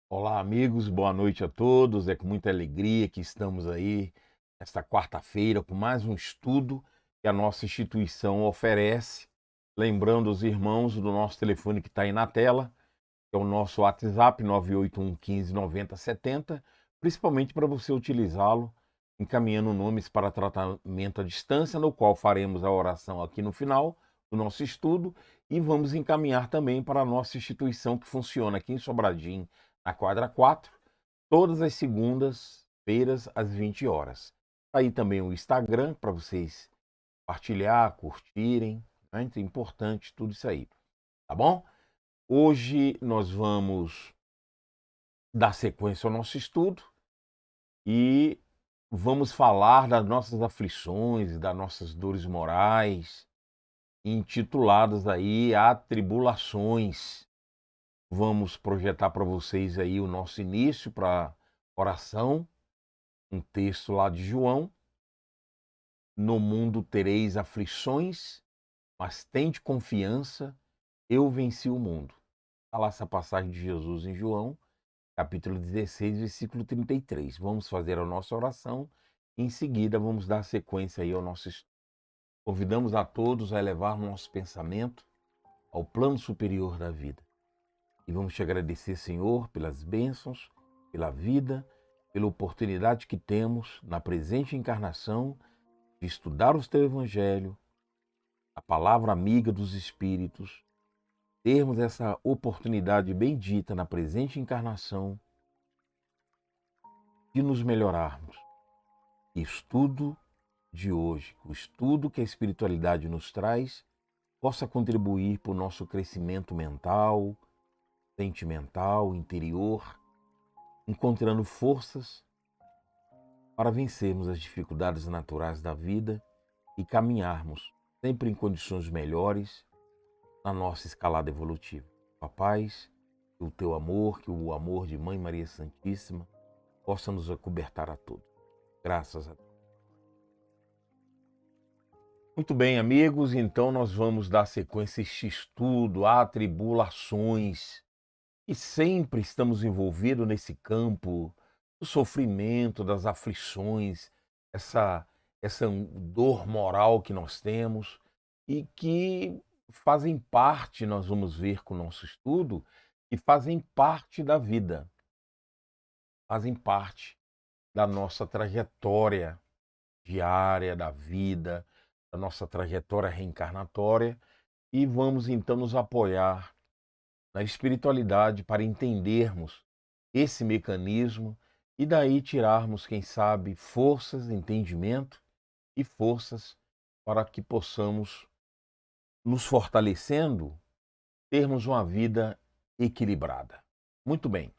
Olá, amigos, boa noite a todos. É com muita alegria que estamos aí nesta quarta-feira com mais um estudo que a nossa instituição oferece. Lembrando os irmãos do nosso telefone que está aí na tela, que é o nosso WhatsApp 981 15 90 70, principalmente para você utilizá-lo encaminhando nomes para tratamento à distância, no qual faremos a oração aqui no final do nosso estudo e vamos encaminhar também para a nossa instituição que funciona aqui em Sobradinho, na quadra 4, todas as segundas-feiras às 20 horas. Aí também o Instagram para vocês partilhar, curtirem, né? É importante tudo isso aí, tá bom? Hoje nós vamos dar sequência ao nosso estudo e vamos falar das nossas aflições, das nossas dores morais, intituladas aí Atribulações. Vamos projetar para vocês aí o nosso início para oração, um texto lá de João. No mundo tereis aflições, mas tende confiança, eu venci o mundo. Está lá essa passagem de Jesus em João, capítulo 16, versículo 33. Vamos fazer a nossa oração e em seguida vamos dar sequência aí ao nosso estudo. Convidamos a todos a elevar nosso pensamento ao plano superior da vida. E vamos te agradecer, Senhor, pelas bênçãos, pela vida, pela oportunidade que temos na presente encarnação de estudar o teu Evangelho, a palavra amiga dos Espíritos, termos essa oportunidade bendita na presente encarnação de nos melhorarmos. Estudo de hoje, o estudo que a espiritualidade nos traz, possa contribuir para o nosso crescimento mental, sentimental, interior, encontrando forças para vencermos as dificuldades naturais da vida e caminharmos sempre em condições melhores na nossa escalada evolutiva. A paz, que o teu amor, que o amor de Mãe Maria Santíssima possa nos acobertar a todos. Graças a Deus. Muito bem, amigos, então nós vamos dar sequência a este estudo, Atribulações. E sempre estamos envolvidos nesse campo do sofrimento, das aflições, essa dor moral que nós temos e que fazem parte, nós vamos ver com o nosso estudo, e fazem parte da vida, fazem parte da nossa trajetória diária, da vida, da nossa trajetória reencarnatória e vamos então nos apoiar na espiritualidade para entendermos esse mecanismo e daí tirarmos, quem sabe, forças, entendimento e forças para que possamos, nos fortalecendo, termos uma vida equilibrada. Muito bem,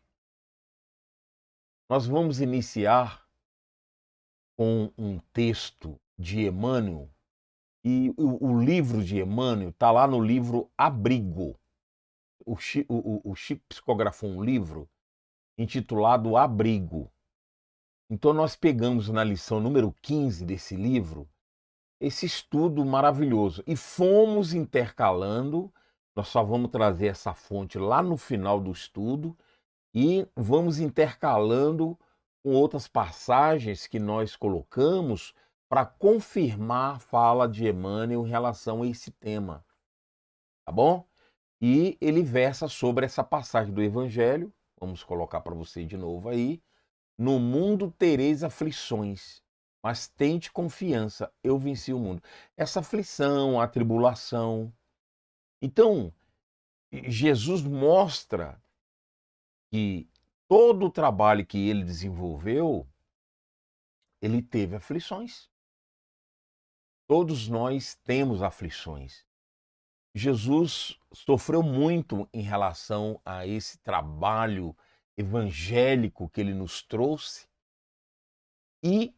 nós vamos iniciar com um texto de Emmanuel, e o livro de Emmanuel está lá no livro Abrigo. O Chico psicografou um livro intitulado Abrigo. Então nós pegamos na lição número 15 desse livro esse estudo maravilhoso e fomos intercalando. Nós só vamos trazer essa fonte lá no final do estudo e vamos intercalando com outras passagens que nós colocamos para confirmar a fala de Emmanuel em relação a esse tema, tá bom? E ele versa sobre essa passagem do Evangelho, vamos colocar para você de novo aí: no mundo tereis aflições, mas tende confiança, eu venci o mundo. Essa aflição, a tribulação. Então, Jesus mostra que todo o trabalho que ele desenvolveu, ele teve aflições. Todos nós temos aflições. Jesus sofreu muito em relação a esse trabalho evangélico que ele nos trouxe e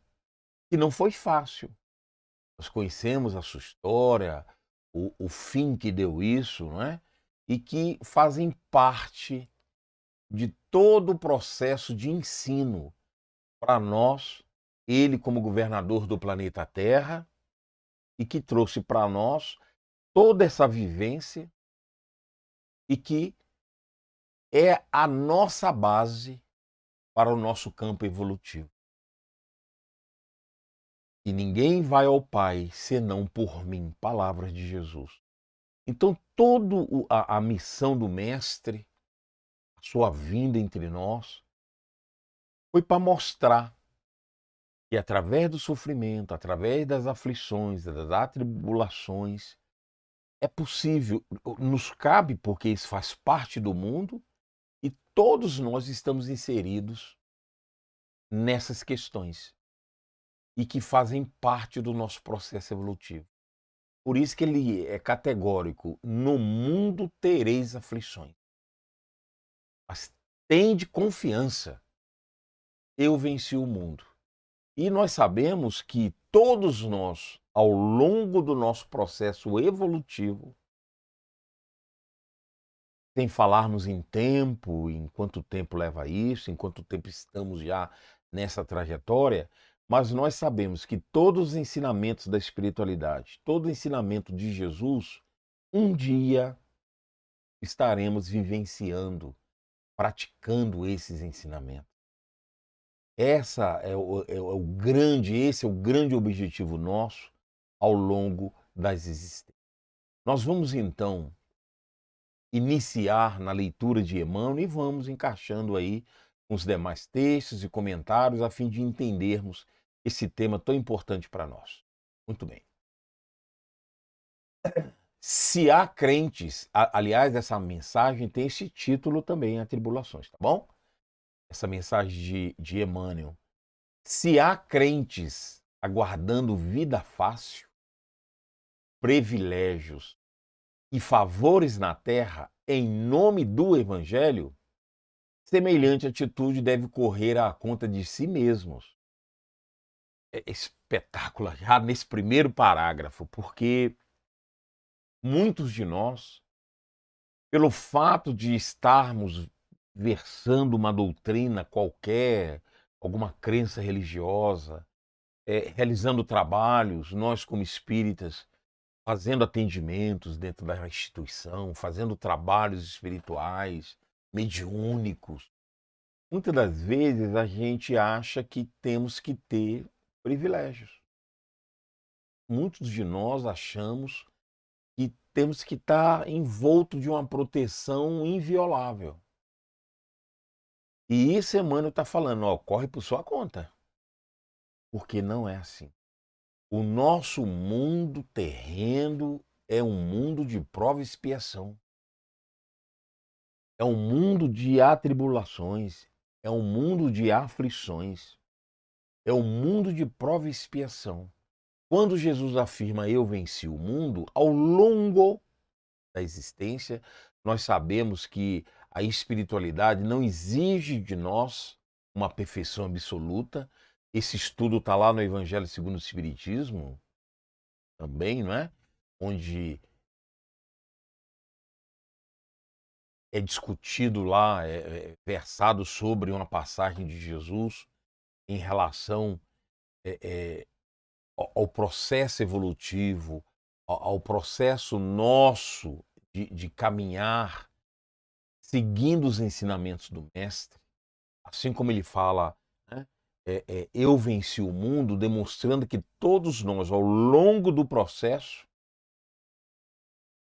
que não foi fácil. Nós conhecemos a sua história, o fim que deu isso, não é? E que fazem parte de todo o processo de ensino para nós, ele como governador do planeta Terra, e que trouxe para nós toda essa vivência e que é a nossa base para o nosso campo evolutivo. E ninguém vai ao Pai senão por mim, palavras de Jesus. Então, toda a missão do Mestre, a sua vinda entre nós, foi para mostrar que através do sofrimento, através das aflições, das atribulações, é possível, nos cabe, porque isso faz parte do mundo, e todos nós estamos inseridos nessas questões e que fazem parte do nosso processo evolutivo. Por isso que ele é categórico: no mundo tereis aflições, mas tende confiança, eu venci o mundo. E nós sabemos que todos nós, ao longo do nosso processo evolutivo, sem falarmos em tempo, em quanto tempo leva isso, em quanto tempo estamos já nessa trajetória, mas nós sabemos que todos os ensinamentos da espiritualidade, todo o ensinamento de Jesus, um dia estaremos vivenciando, praticando esses ensinamentos. Esse é o grande objetivo nosso ao longo das existências. Nós vamos então iniciar na leitura de Emmanuel e vamos encaixando aí com os demais textos e comentários a fim de entendermos esse tema tão importante para nós. Muito bem. Se há crentes, aliás, essa mensagem tem esse título também, Atribulações, tá bom? Essa mensagem de Emmanuel. Se há crentes aguardando vida fácil, privilégios e favores na terra em nome do Evangelho, semelhante atitude deve correr à conta de si mesmos. É espetacular já nesse primeiro parágrafo, porque muitos de nós, pelo fato de estarmos versando uma doutrina qualquer, alguma crença religiosa, realizando trabalhos, nós como espíritas, fazendo atendimentos dentro da instituição, fazendo trabalhos espirituais, mediúnicos. Muitas das vezes a gente acha que temos que ter privilégios. Muitos de nós achamos que temos que estar envolto de uma proteção inviolável. E isso Emmanuel está falando, ó, corre por sua conta. Porque não é assim. O nosso mundo terreno é um mundo de prova e expiação. É um mundo de atribulações, é um mundo de aflições, é um mundo de prova e expiação. Quando Jesus afirma eu venci o mundo, ao longo da existência, nós sabemos que a espiritualidade não exige de nós uma perfeição absoluta. Esse estudo está lá no Evangelho segundo o Espiritismo, também, não é? Onde é discutido lá, versado sobre uma passagem de Jesus em relação ao processo evolutivo, ao processo nosso de caminhar seguindo os ensinamentos do Mestre, assim como ele fala, né, eu venci o mundo, demonstrando que todos nós, ao longo do processo,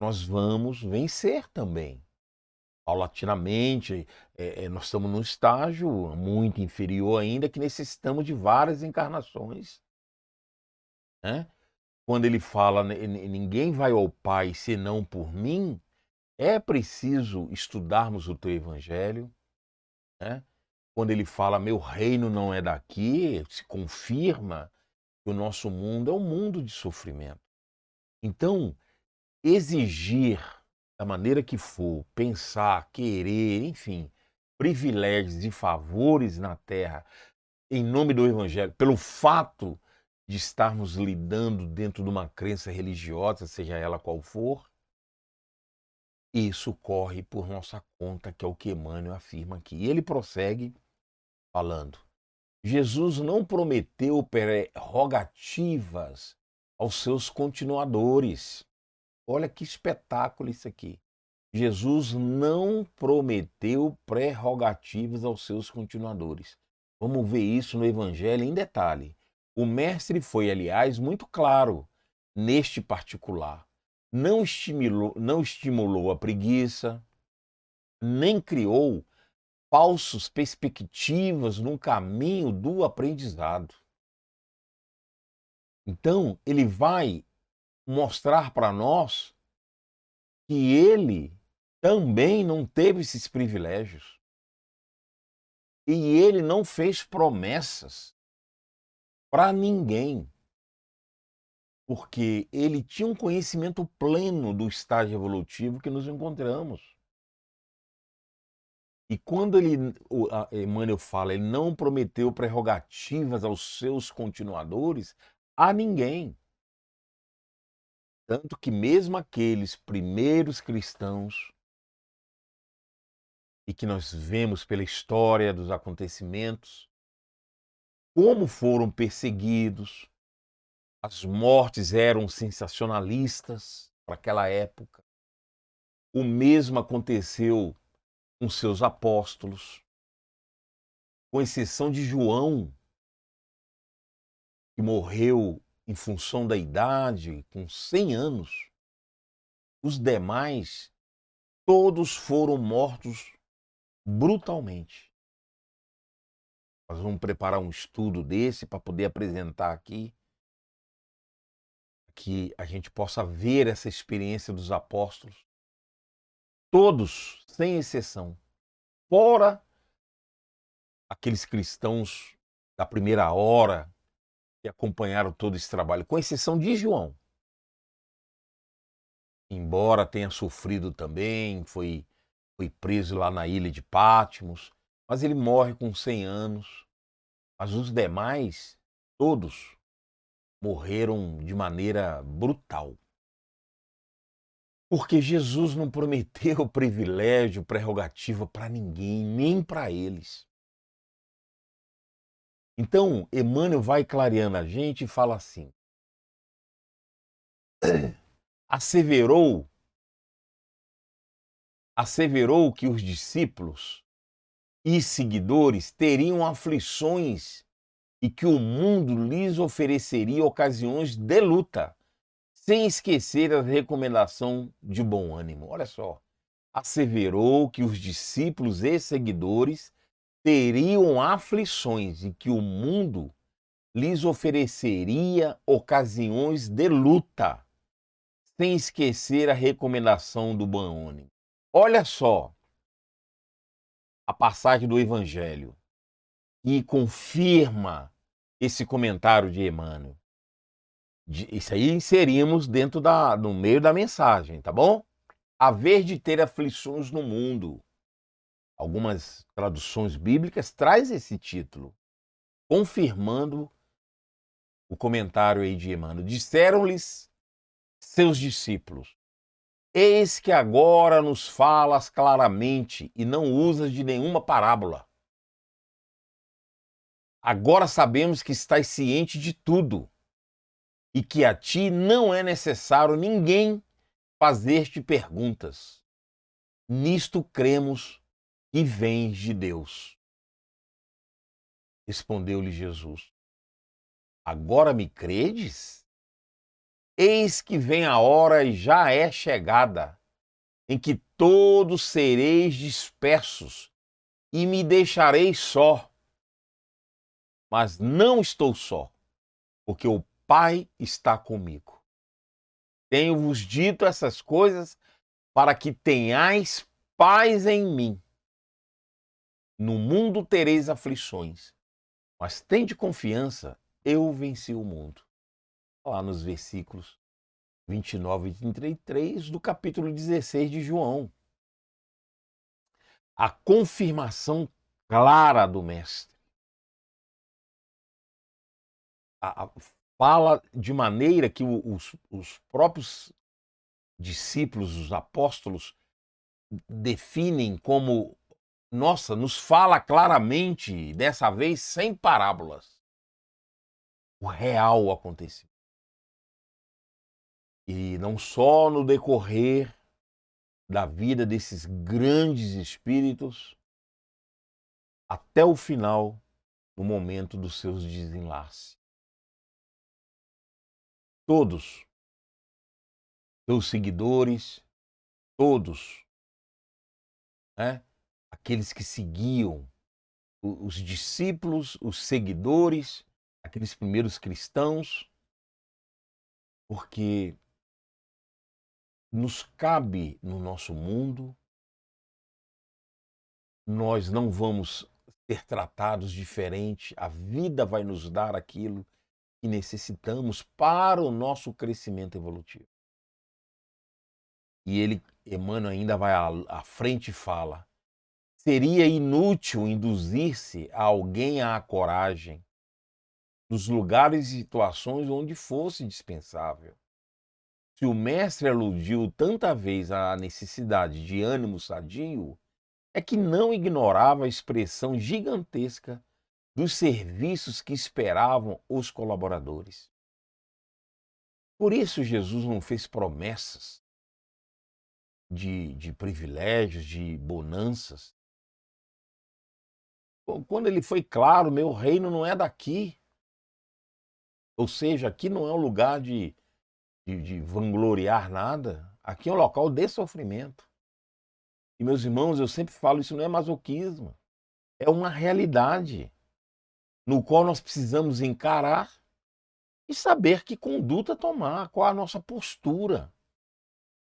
nós vamos vencer também. Paulatinamente, nós estamos num estágio muito inferior ainda, que necessitamos de várias encarnações, né? Quando ele fala, ninguém vai ao Pai senão por mim, é preciso estudarmos o teu Evangelho, né? Quando ele fala, meu reino não é daqui, se confirma que o nosso mundo é um mundo de sofrimento. Então, exigir, da maneira que for, pensar, querer, enfim, privilégios e favores na terra, em nome do Evangelho, pelo fato de estarmos lidando dentro de uma crença religiosa, seja ela qual for, isso corre por nossa conta, que é o que Emmanuel afirma aqui. E ele prossegue falando: Jesus não prometeu prerrogativas aos seus continuadores. Olha que espetáculo isso aqui. Jesus não prometeu prerrogativas aos seus continuadores. Vamos ver isso no Evangelho em detalhe. O Mestre foi, aliás, muito claro neste particular. Não estimulou a preguiça, nem criou falsas perspectivas no caminho do aprendizado. Então, ele vai mostrar para nós que ele também não teve esses privilégios. E ele não fez promessas para ninguém, porque ele tinha um conhecimento pleno do estágio evolutivo que nos encontramos. E quando Emmanuel fala, ele não prometeu prerrogativas aos seus continuadores, a ninguém. Tanto que mesmo aqueles primeiros cristãos, e que nós vemos pela história dos acontecimentos, como foram perseguidos, as mortes eram sensacionalistas para aquela época. O mesmo aconteceu com seus apóstolos, com exceção de João, que morreu em função da idade, com 100 anos. Os demais, todos foram mortos brutalmente. Nós vamos preparar um estudo desse para poder apresentar aqui, que a gente possa ver essa experiência dos apóstolos. Todos, sem exceção, fora aqueles cristãos da primeira hora que acompanharam todo esse trabalho, com exceção de João. Embora tenha sofrido também, foi preso lá na ilha de Patmos, mas ele morre com 100 anos. Mas os demais, todos, morreram de maneira brutal. Porque Jesus não prometeu privilégio, prerrogativa para ninguém, nem para eles. Então, Emmanuel vai clareando a gente e fala assim: asseverou que os discípulos e seguidores teriam aflições e que o mundo lhes ofereceria ocasiões de luta, sem esquecer a recomendação de bom ânimo. Olha só, asseverou que os discípulos e seguidores teriam aflições e que o mundo lhes ofereceria ocasiões de luta, sem esquecer a recomendação do Bonhomme. Olha só a passagem do Evangelho que confirma esse comentário de Emmanuel. Isso aí inserimos no meio da mensagem, tá bom? Haver de ter aflições no mundo. Algumas traduções bíblicas traz esse título, confirmando o comentário aí de Emmanuel. Disseram-lhes seus discípulos: eis que agora nos falas claramente e não usas de nenhuma parábola. Agora sabemos que estás ciente de tudo e que a ti não é necessário ninguém fazer-te perguntas. Nisto cremos que vens de Deus. Respondeu-lhe Jesus: agora me credes? Eis que vem a hora e já é chegada, em que todos sereis dispersos e me deixareis só. Mas não estou só, porque o Pai está comigo. Tenho-vos dito essas coisas para que tenhais paz em mim. No mundo tereis aflições, mas tende confiança, eu venci o mundo. Lá nos versículos 29 e 33 do capítulo 16 de João. A confirmação clara do Mestre. Fala de maneira que os próprios discípulos, os apóstolos, definem como, nossa, nos fala claramente, dessa vez sem parábolas, o real acontecimento. E não só no decorrer da vida desses grandes espíritos, até o final, no momento dos seus desenlaces. Todos, seus seguidores, todos, né? Aqueles que seguiam, os discípulos, os seguidores, aqueles primeiros cristãos, porque nos cabe no nosso mundo, nós não vamos ser tratados diferente, a vida vai nos dar aquilo que necessitamos para o nosso crescimento evolutivo. E Emmanuel ainda vai à frente e fala: seria inútil induzir-se a alguém à coragem nos lugares e situações onde fosse dispensável. Se o mestre aludiu tanta vez à necessidade de ânimo sadio, é que não ignorava a expressão gigantesca dos serviços que esperavam os colaboradores. Por isso Jesus não fez promessas de privilégios, de bonanças. Quando ele foi claro, meu reino não é daqui. Ou seja, aqui não é um lugar de vangloriar nada. Aqui é um local de sofrimento. E, meus irmãos, eu sempre falo, isso não é masoquismo. É uma realidade no qual nós precisamos encarar e saber que conduta tomar, qual a nossa postura.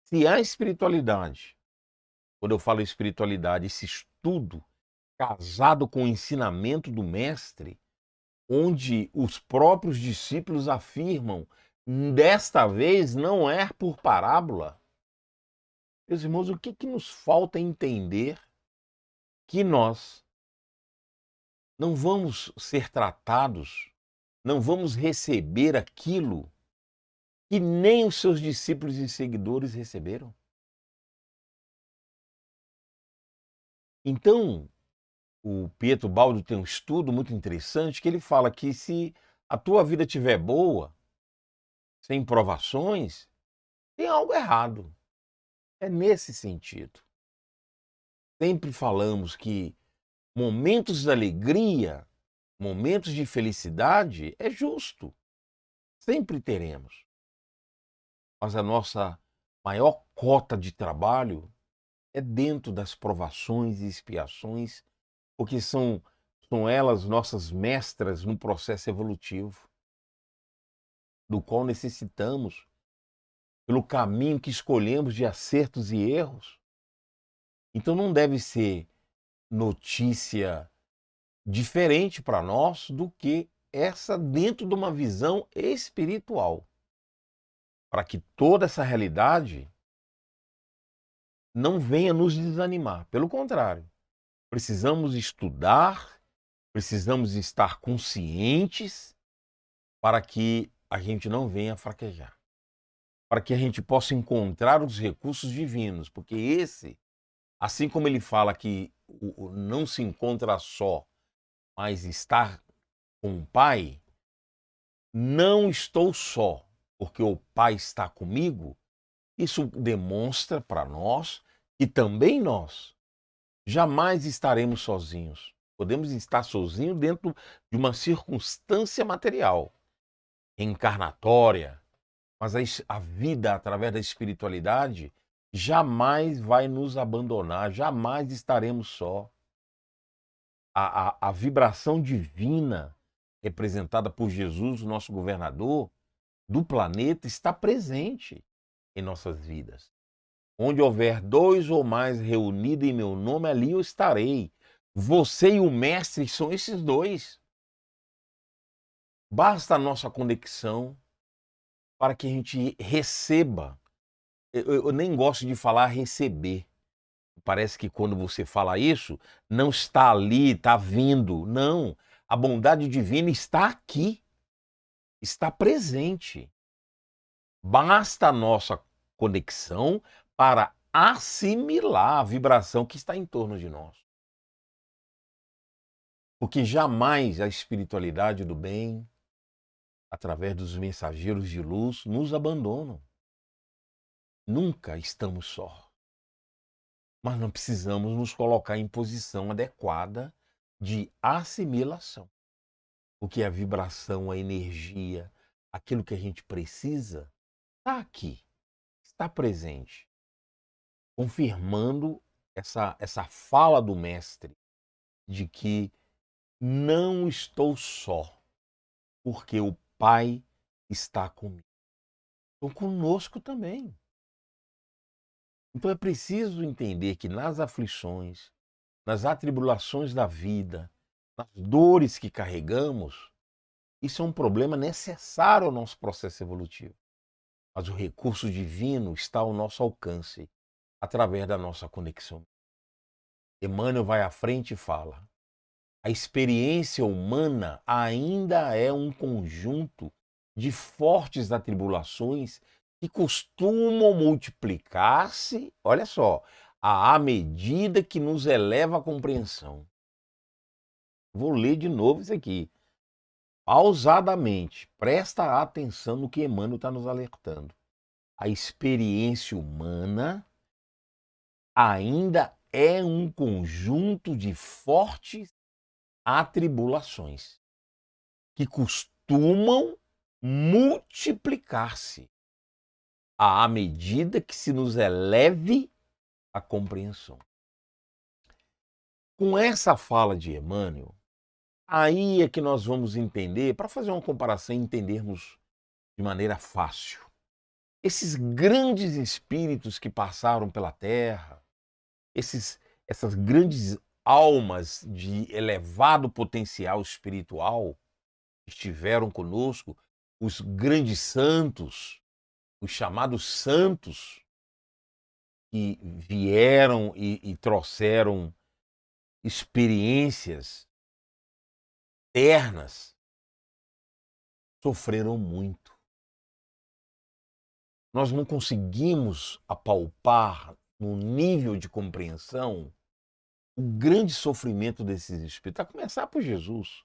Se há espiritualidade, quando eu falo espiritualidade, esse estudo casado com o ensinamento do mestre, onde os próprios discípulos afirmam, desta vez não é por parábola. Meus irmãos, o que nos falta entender que nós não vamos ser tratados, não vamos receber aquilo que nem os seus discípulos e seguidores receberam? Então, o Pietro Baldo tem um estudo muito interessante que ele fala que se a tua vida estiver boa, sem provações, tem algo errado. É nesse sentido. Sempre falamos que momentos de alegria, momentos de felicidade é justo. Sempre teremos. Mas a nossa maior cota de trabalho é dentro das provações e expiações, porque são elas nossas mestras no processo evolutivo, do qual necessitamos pelo caminho que escolhemos de acertos e erros. Então não deve ser notícia diferente para nós do que essa dentro de uma visão espiritual, para que toda essa realidade não venha nos desanimar. Pelo contrário, precisamos estudar, precisamos estar conscientes para que a gente não venha fraquejar, para que a gente possa encontrar os recursos divinos, porque esse, assim como ele fala que não se encontra só, mas estar com o Pai, não estou só, porque o Pai está comigo. Isso demonstra para nós que também nós jamais estaremos sozinhos. Podemos estar sozinhos dentro de uma circunstância material, encarnatória, mas a vida através da espiritualidade jamais vai nos abandonar, jamais estaremos só. A vibração divina representada por Jesus, o nosso governador do planeta, está presente em nossas vidas. Onde houver dois ou mais reunidos em meu nome, ali eu estarei. Você e o Mestre são esses dois. Basta a nossa conexão para que a gente receba. Eu nem gosto de falar receber. Parece que quando você fala isso, não está ali, está vindo. Não, a bondade divina está aqui, está presente. Basta a nossa conexão para assimilar a vibração que está em torno de nós. Porque jamais a espiritualidade do bem, através dos mensageiros de luz, nos abandonam. Nunca estamos só. Mas não precisamos nos colocar em posição adequada de assimilação. Porque a vibração, a energia, aquilo que a gente precisa, está aqui, está presente. Confirmando essa fala do Mestre de que não estou só, porque o Pai está comigo. Então conosco também. Então é preciso entender que nas aflições, nas atribulações da vida, nas dores que carregamos, isso é um problema necessário ao nosso processo evolutivo. Mas o recurso divino está ao nosso alcance, através da nossa conexão. Emmanuel vai à frente e fala: a experiência humana ainda é um conjunto de fortes atribulações que costumam multiplicar-se, olha só, à medida que nos eleva a compreensão. Vou ler de novo isso aqui. Pausadamente, presta atenção no que Emmanuel está nos alertando. A experiência humana ainda é um conjunto de fortes atribulações que costumam multiplicar-se à medida que se nos eleve a compreensão. Com essa fala de Emmanuel, aí é que nós vamos entender, para fazer uma comparação e entendermos de maneira fácil, esses grandes espíritos que passaram pela Terra, essas grandes almas de elevado potencial espiritual que estiveram conosco, os grandes santos, os chamados santos, que vieram e trouxeram experiências eternas, sofreram muito. Nós não conseguimos apalpar no nível de compreensão o grande sofrimento desses espíritos, a começar por Jesus.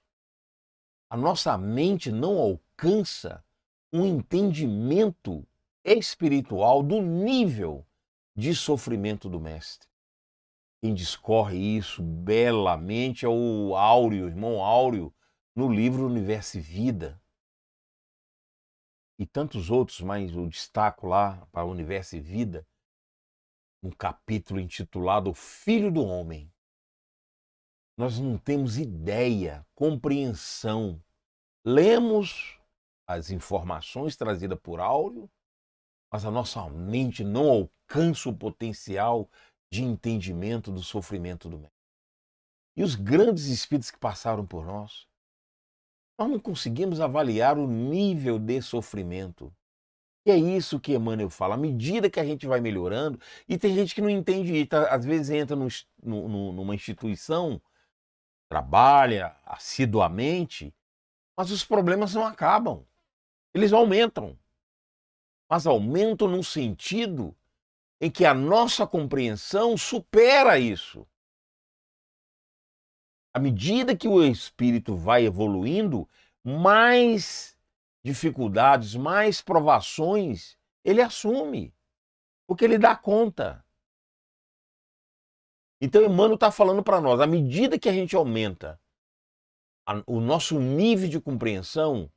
A nossa mente não alcança um entendimento espiritual do nível de sofrimento do Mestre. Quem discorre isso belamente é o Áureo, irmão Áureo, no livro Universo e Vida. E tantos outros, mas eu destaco lá para o Universo e Vida, um capítulo intitulado Filho do Homem. Nós não temos ideia, compreensão. Lemos as informações trazidas por Áureo, mas a nossa mente não alcança o potencial de entendimento do sofrimento do mestre. E os grandes espíritos que passaram por nós não conseguimos avaliar o nível de sofrimento. E é isso que Emmanuel fala, à medida que a gente vai melhorando, e tem gente que não entende isso, às vezes entra numa instituição, trabalha assiduamente, mas os problemas não acabam, eles aumentam. Mas aumentam num sentido em que a nossa compreensão supera isso. À medida que o espírito vai evoluindo, mais dificuldades, mais provações ele assume, porque ele dá conta. Então, Emmanuel está falando para nós, à medida que a gente aumenta o nosso nível de compreensão,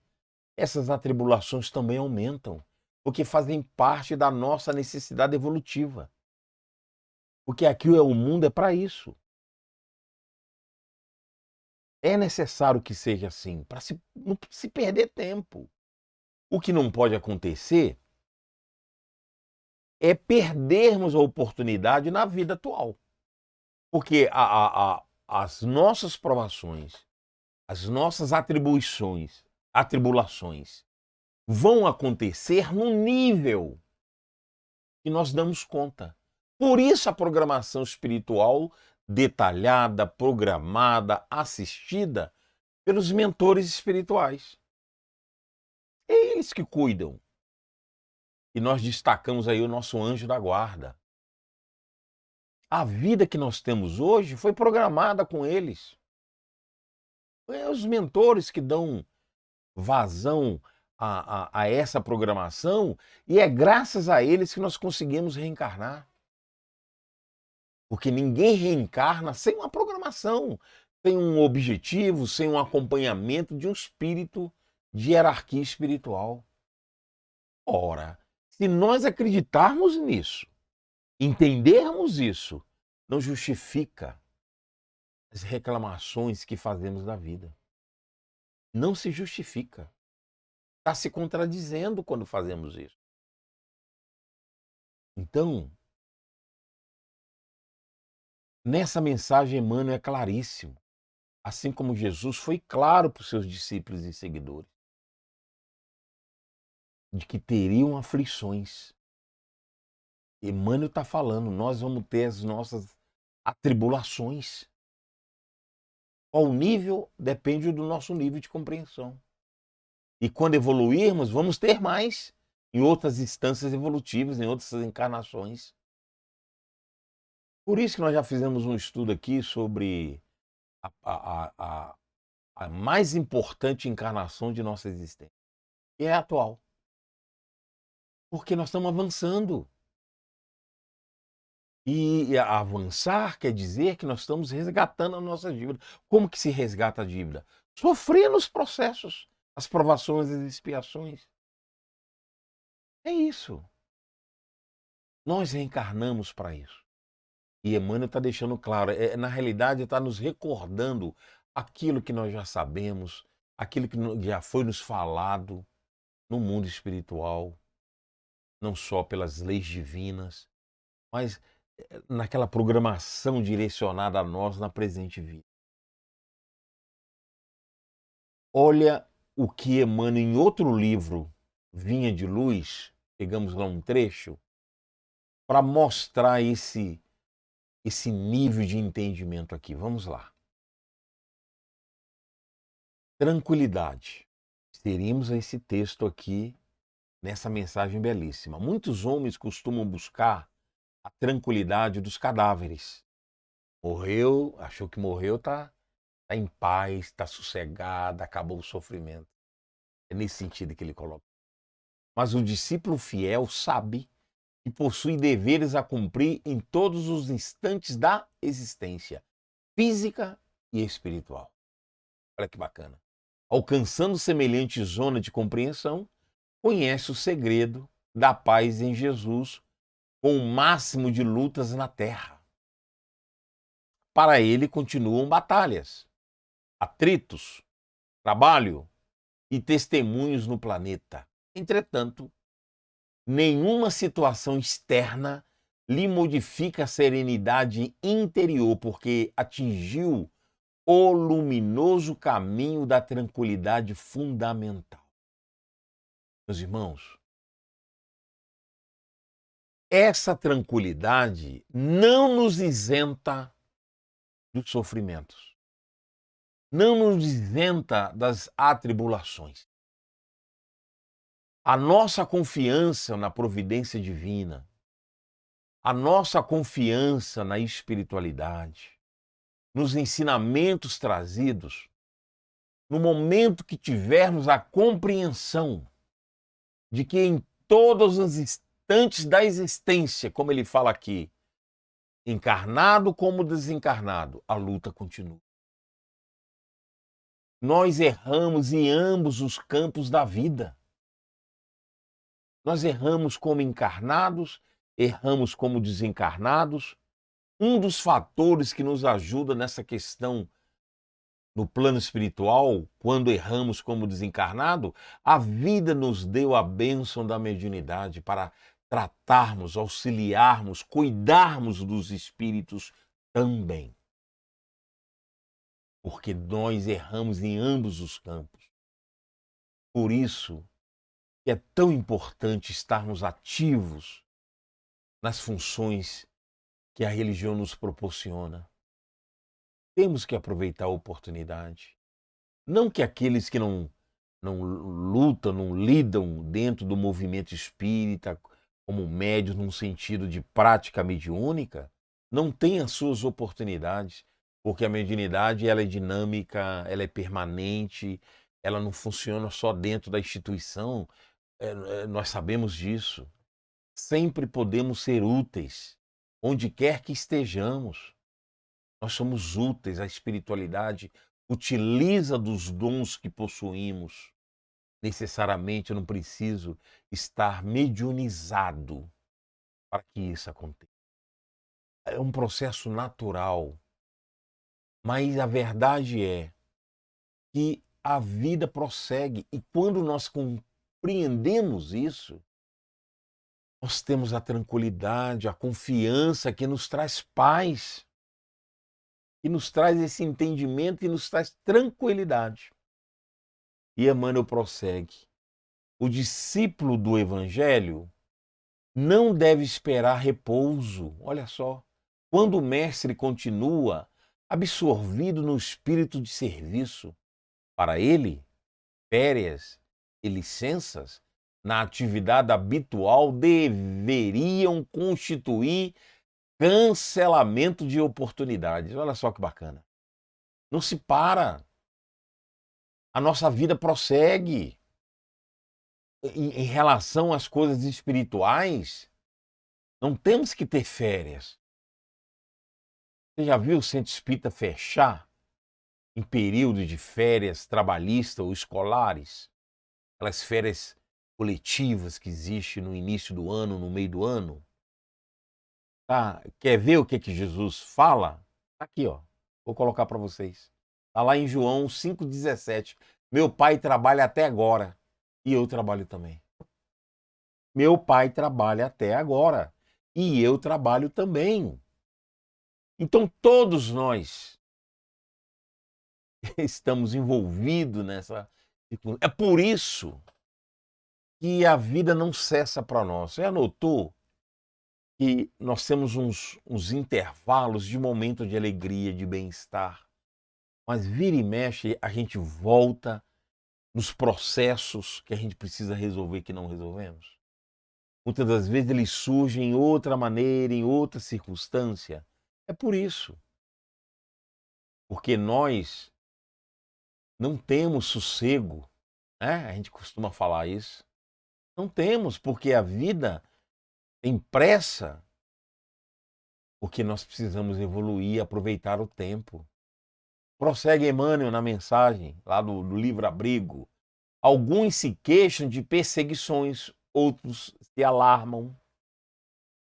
essas atribulações também aumentam, porque fazem parte da nossa necessidade evolutiva. Porque aqui o mundo é para isso. É necessário que seja assim, para não se perder tempo. O que não pode acontecer é perdermos a oportunidade na vida atual. Porque as nossas provações, as nossas atribulações, vão acontecer no nível que nós damos conta. Por isso a programação espiritual detalhada, programada, assistida pelos mentores espirituais. É eles que cuidam. E nós destacamos aí o nosso anjo da guarda. A vida que nós temos hoje foi programada com eles. É os mentores que dão vazão a essa programação, e é graças a eles que nós conseguimos reencarnar. Porque ninguém reencarna sem uma programação, sem um objetivo, sem um acompanhamento de um espírito de hierarquia espiritual. Ora, se nós acreditarmos nisso, entendermos isso, não justifica as reclamações que fazemos da vida. Não se justifica. Está se contradizendo quando fazemos isso. Então, nessa mensagem, Emmanuel é claríssimo. Assim como Jesus foi claro para os seus discípulos e seguidores, de que teriam aflições. Emmanuel está falando, nós vamos ter as nossas atribulações. Qual nível depende do nosso nível de compreensão. E quando evoluirmos, vamos ter mais em outras instâncias evolutivas, em outras encarnações. Por isso que nós já fizemos um estudo aqui sobre a mais importante encarnação de nossa existência, que é a atual. Porque nós estamos avançando. E avançar quer dizer que nós estamos resgatando a nossa dívida. Como que se resgata a dívida? Sofrendo os processos, as provações, as expiações. É isso. Nós reencarnamos para isso. E Emmanuel está deixando claro, na realidade está nos recordando aquilo que nós já sabemos, aquilo que já foi nos falado no mundo espiritual, não só pelas leis divinas, mas naquela programação direcionada a nós na presente vida. Olha o que Emmanuel, em outro livro, Vinha de Luz, pegamos lá um trecho, para mostrar esse nível de entendimento aqui. Vamos lá. Tranquilidade. Teríamos esse texto aqui, nessa mensagem belíssima. Muitos homens costumam buscar a tranquilidade dos cadáveres. Morreu, achou que morreu, tá em paz, está sossegado, acabou o sofrimento. É nesse sentido que ele coloca. Mas o discípulo fiel sabe que possui deveres a cumprir em todos os instantes da existência, física e espiritual. Olha que bacana. Alcançando semelhante zona de compreensão, conhece o segredo da paz em Jesus com o máximo de lutas na terra. Para ele continuam batalhas, atritos, trabalho e testemunhos no planeta. Entretanto, Nenhuma situação externa lhe modifica a serenidade interior, porque atingiu o luminoso caminho da tranquilidade fundamental. Meus irmãos, essa tranquilidade não nos isenta dos sofrimentos, não nos isenta das atribulações. A nossa confiança na providência divina, a nossa confiança na espiritualidade, nos ensinamentos trazidos, no momento que tivermos a compreensão de que em todos os instantes da existência, como ele fala aqui, encarnado como desencarnado, a luta continua. Nós erramos em ambos os campos da vida. Nós erramos como encarnados, erramos como desencarnados. Um dos fatores que nos ajuda nessa questão no plano espiritual, quando erramos como desencarnado, a vida nos deu a bênção da mediunidade para tratarmos, auxiliarmos, cuidarmos dos espíritos também. Porque nós erramos em ambos os campos. Por isso que é tão importante estarmos ativos nas funções que a religião nos proporciona. Temos que aproveitar a oportunidade. Não que aqueles que não lutam, não lidam dentro do movimento espírita, como médios num sentido de prática mediúnica, não tenham as suas oportunidades, porque a mediunidade ela é dinâmica, ela é permanente, ela não funciona só dentro da instituição, nós sabemos disso. Sempre podemos ser úteis, onde quer que estejamos. Nós somos úteis, a espiritualidade utiliza dos dons que possuímos. Necessariamente eu não preciso estar mediunizado para que isso aconteça. É um processo natural. Mas a verdade é que a vida prossegue e quando nós compreendemos isso, nós temos a tranquilidade, a confiança que nos traz paz, que nos traz esse entendimento e nos traz tranquilidade. E Emmanuel prossegue. O discípulo do Evangelho não deve esperar repouso. Olha só. Quando o mestre continua absorvido no espírito de serviço, para ele, férias e licenças na atividade habitual deveriam constituir cancelamento de oportunidades. Olha só que bacana. Não se para. A nossa vida prossegue. Em relação às coisas espirituais, não temos que ter férias. Você já viu o centro espírita fechar em período de férias trabalhistas ou escolares? Aquelas férias coletivas que existem no início do ano, no meio do ano? Tá? Quer ver o que Jesus fala? Aqui, ó. Vou colocar para vocês. Está lá em João 5,17. Meu pai trabalha até agora e eu trabalho também. Meu pai trabalha até agora e eu trabalho também. Então todos nós estamos envolvidos nessa. É por isso que a vida não cessa para nós. Você anotou que nós temos uns intervalos de momento de alegria, de bem-estar, mas vira e mexe a gente volta nos processos que a gente precisa resolver que não resolvemos. Muitas das vezes eles surgem em outra maneira, em outra circunstância. É por isso. Porque nós não temos sossego, né? A gente costuma falar isso. Não temos, porque a vida tem pressa, porque nós precisamos evoluir, aproveitar o tempo. Prossegue Emmanuel na mensagem, lá do livro Abrigo. Alguns se queixam de perseguições, outros se alarmam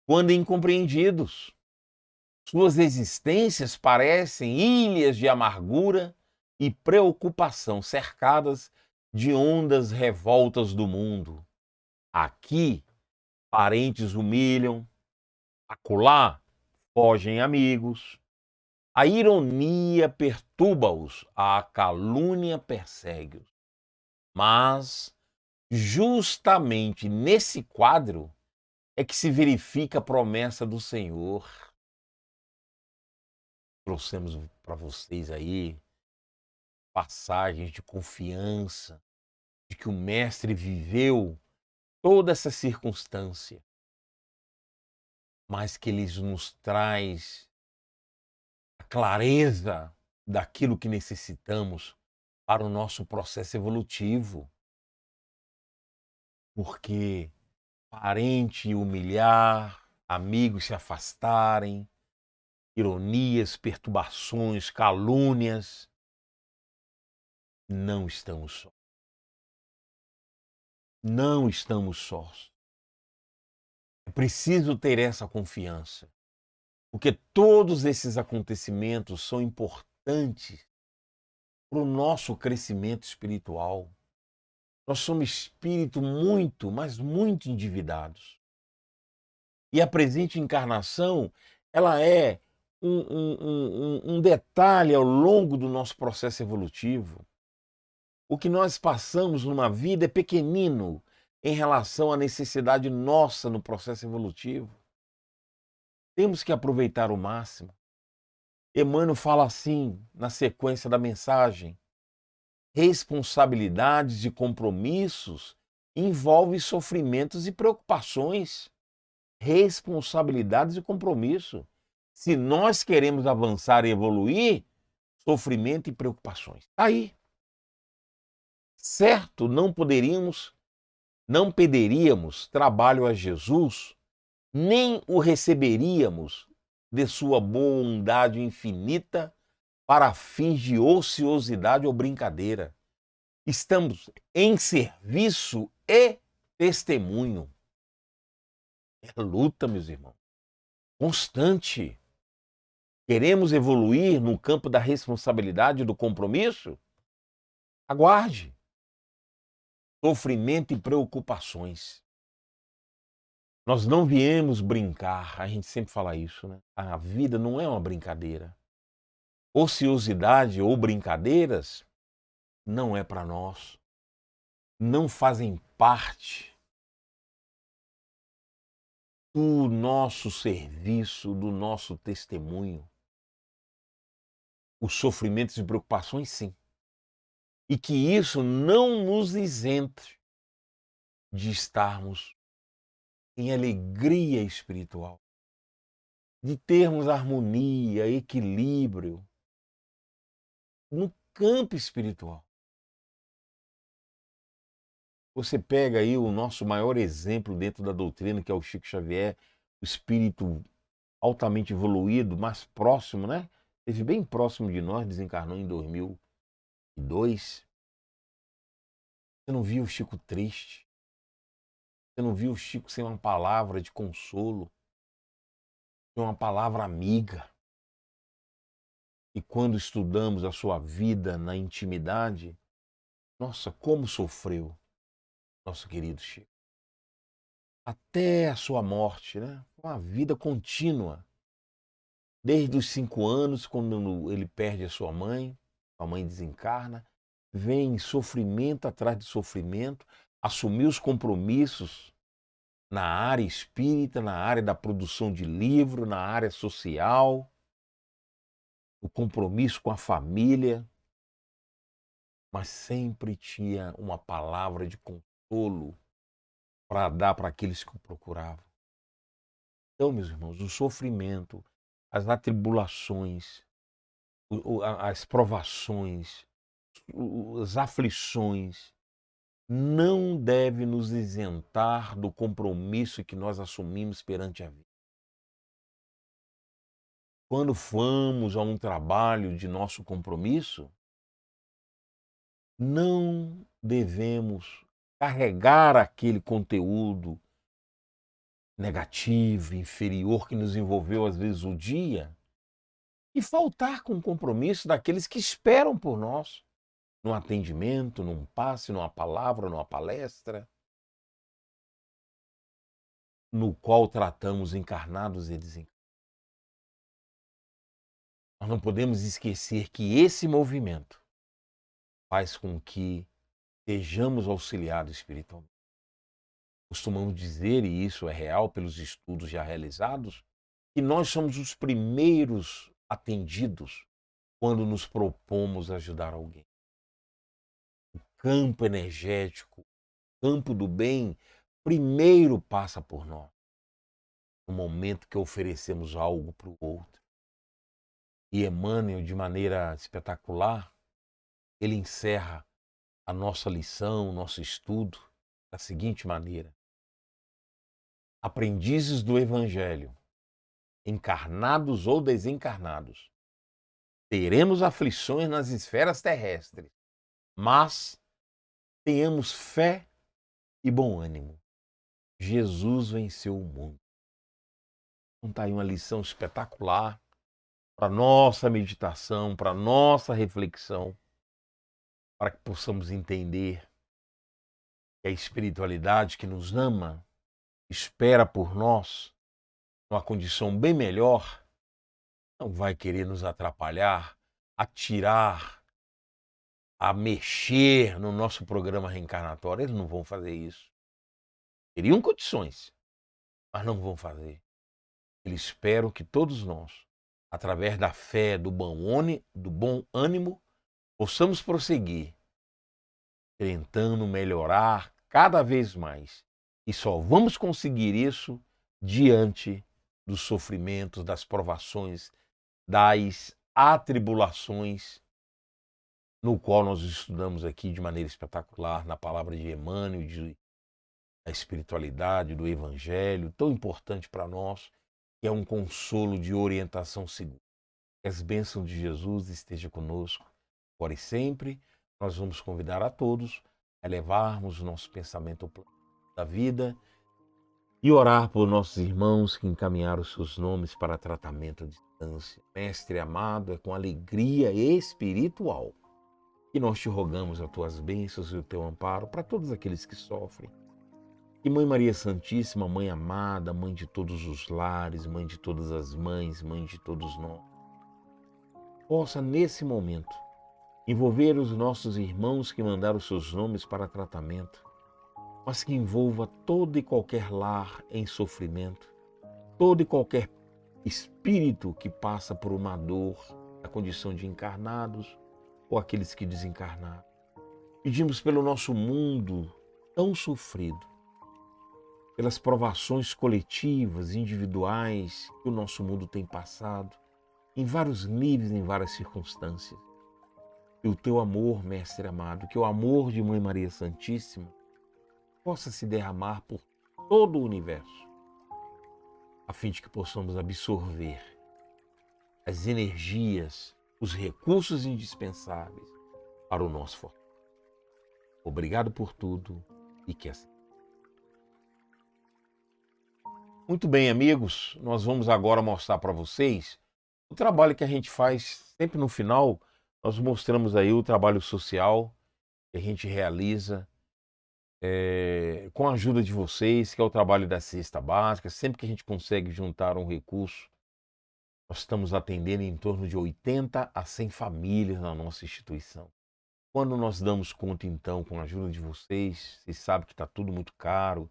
quando incompreendidos. Suas existências parecem ilhas de amargura e preocupação, cercadas de ondas revoltas do mundo. Aqui parentes humilham, acolá fogem amigos, a ironia perturba-os, a calúnia persegue-os. Mas, justamente nesse quadro, é que se verifica a promessa do Senhor. Trouxemos para vocês aí passagens de confiança, de que o Mestre viveu toda essa circunstância, mas que ele nos traz a clareza daquilo que necessitamos para o nosso processo evolutivo. Porque parente humilhar, amigos se afastarem, ironias, perturbações, calúnias, não estamos sós. Não estamos sós. É preciso ter essa confiança, porque todos esses acontecimentos são importantes para o nosso crescimento espiritual. Nós somos espíritos muito, mas muito endividados. E a presente encarnação, ela é um detalhe ao longo do nosso processo evolutivo. O que nós passamos numa vida é pequenino em relação à necessidade nossa no processo evolutivo. Temos que aproveitar o máximo. Emmanuel fala assim, na sequência da mensagem: responsabilidades e compromissos envolvem sofrimentos e preocupações. Responsabilidades e compromisso. Se nós queremos avançar e evoluir, sofrimento e preocupações. Aí, certo, não pediríamos trabalho a Jesus, nem o receberíamos de sua bondade infinita para fins de ociosidade ou brincadeira. Estamos em serviço e testemunho. É luta, meus irmãos, constante. Queremos evoluir no campo da responsabilidade e do compromisso? Aguarde. Sofrimento e preocupações. Nós não viemos brincar, a gente sempre fala isso, né? A vida não é uma brincadeira. Ociosidade ou brincadeiras não é para nós. Não fazem parte do nosso serviço, do nosso testemunho. Os sofrimentos e preocupações, sim. E que isso não nos isente de estarmos em alegria espiritual, de termos harmonia, equilíbrio no campo espiritual. Você pega aí o nosso maior exemplo dentro da doutrina, que é o Chico Xavier, o espírito altamente evoluído, mais próximo, né? Esteve bem próximo de nós, desencarnou em 2002. Você não viu o Chico triste? Você não viu o Chico sem uma palavra de consolo, sem uma palavra amiga? E quando estudamos a sua vida na intimidade, nossa, como sofreu nosso querido Chico. Até a sua morte, né? Uma vida contínua. Desde os 5 anos, quando ele perde a mãe desencarna, vem sofrimento atrás de sofrimento, assumir os compromissos na área espírita, na área da produção de livro, na área social, o compromisso com a família, mas sempre tinha uma palavra de consolo para dar para aqueles que o procuravam. Então, meus irmãos, o sofrimento, as atribulações, as provações, as aflições, não deve nos isentar do compromisso que nós assumimos perante a vida. Quando vamos a um trabalho de nosso compromisso, não devemos carregar aquele conteúdo negativo, inferior, que nos envolveu às vezes o dia, e faltar com o compromisso daqueles que esperam por nós, num atendimento, num passe, numa palavra, numa palestra. no qual tratamos encarnados e desencarnados. Nós não podemos esquecer que esse movimento faz com que sejamos auxiliados espiritualmente. Costumamos dizer, e isso é real pelos estudos já realizados, que nós somos os primeiros atendidos quando nos propomos ajudar alguém. O campo energético, o campo do bem, primeiro passa por nós, no momento que oferecemos algo para o outro. E Emmanuel, de maneira espetacular, ele encerra a nossa lição, o nosso estudo, da seguinte maneira: aprendizes do Evangelho, encarnados ou desencarnados, teremos aflições nas esferas terrestres, mas tenhamos fé e bom ânimo. Jesus venceu o mundo. Então está aí uma lição espetacular para nossa meditação, para nossa reflexão, para que possamos entender que a espiritualidade que nos ama espera por nós numa condição bem melhor, não vai querer nos atrapalhar, atirar, a mexer no nosso programa reencarnatório. Eles não vão fazer isso. Teriam condições, mas não vão fazer. Eles esperam que todos nós, através da fé, do bom ânimo, possamos prosseguir, tentando melhorar cada vez mais. E só vamos conseguir isso diante dos sofrimentos, das provações, das atribulações, no qual nós estudamos aqui de maneira espetacular, na palavra de Emmanuel, da espiritualidade, do Evangelho, tão importante para nós, que é um consolo de orientação segura. Que as bênçãos de Jesus estejam conosco, agora e sempre. Nós vamos convidar a todos a levarmos o nosso pensamento ao plano da vida e orar por nossos irmãos que encaminharam seus nomes para tratamento à distância. Mestre amado, é com alegria espiritual que nós te rogamos as tuas bênçãos e o teu amparo para todos aqueles que sofrem. Que Mãe Maria Santíssima, Mãe amada, Mãe de todos os lares, Mãe de todas as mães, Mãe de todos nós, possa nesse momento envolver os nossos irmãos que mandaram seus nomes para tratamento, mas que envolva todo e qualquer lar em sofrimento, todo e qualquer espírito que passa por uma dor, a condição de encarnados ou aqueles que desencarnaram. Pedimos pelo nosso mundo tão sofrido, pelas provações coletivas, individuais que o nosso mundo tem passado, em vários níveis, em várias circunstâncias. Que o teu amor, Mestre amado, que o amor de Mãe Maria Santíssima possa se derramar por todo o universo, a fim de que possamos absorver as energias, os recursos indispensáveis para o nosso fortalecimento. Obrigado por tudo e que assim. Muito bem, amigos, nós vamos agora mostrar para vocês o trabalho que a gente faz. Sempre no final, nós mostramos aí o trabalho social que a gente realiza com a ajuda de vocês, que é o trabalho da cesta básica. Sempre que a gente consegue juntar um recurso, nós estamos atendendo em torno de 80 a 100 famílias na nossa instituição. Quando nós damos conta, então, com a ajuda de vocês sabem que está tudo muito caro.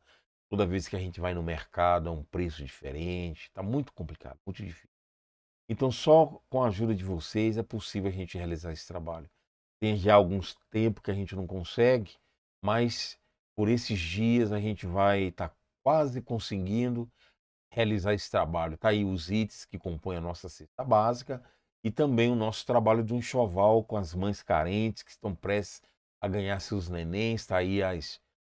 Toda vez que a gente vai no mercado é um preço diferente, está muito complicado, muito difícil. Então, só com a ajuda de vocês é possível a gente realizar esse trabalho. Tem já alguns tempos que a gente não consegue, mas por esses dias a gente vai estar quase conseguindo realizar esse trabalho. Está aí os itens que compõem a nossa cesta básica e também o nosso trabalho de um enxoval com as mães carentes que estão prestes a ganhar seus nenéns. Está aí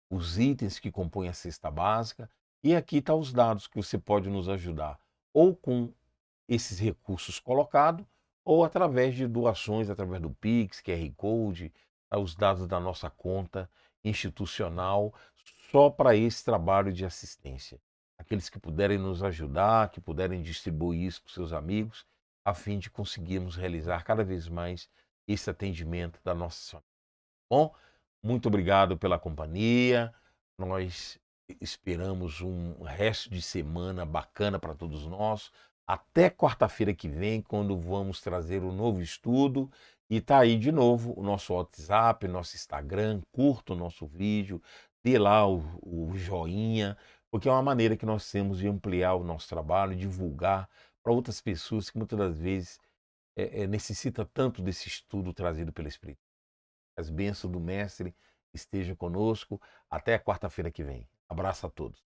os itens que compõem a cesta básica. E aqui estão os dados que você pode nos ajudar, ou com esses recursos colocados, ou através de doações, através do Pix, QR Code, os dados da nossa conta institucional, só para esse trabalho de assistência. Aqueles que puderem nos ajudar, que puderem distribuir isso para os seus amigos, a fim de conseguirmos realizar cada vez mais esse atendimento da nossa família. Bom, muito obrigado pela companhia. Nós Esperamos um resto de semana bacana para todos nós. Até quarta-feira que vem, quando vamos trazer um novo estudo. E tá aí de novo o nosso WhatsApp, nosso Instagram. Curta o nosso vídeo, dê lá o joinha, porque é uma maneira que nós temos de ampliar o nosso trabalho, divulgar para outras pessoas que muitas das vezes necessita tanto desse estudo trazido pelo Espírito. As bênçãos do Mestre estejam conosco. Até a quarta-feira que vem. Abraço a todos.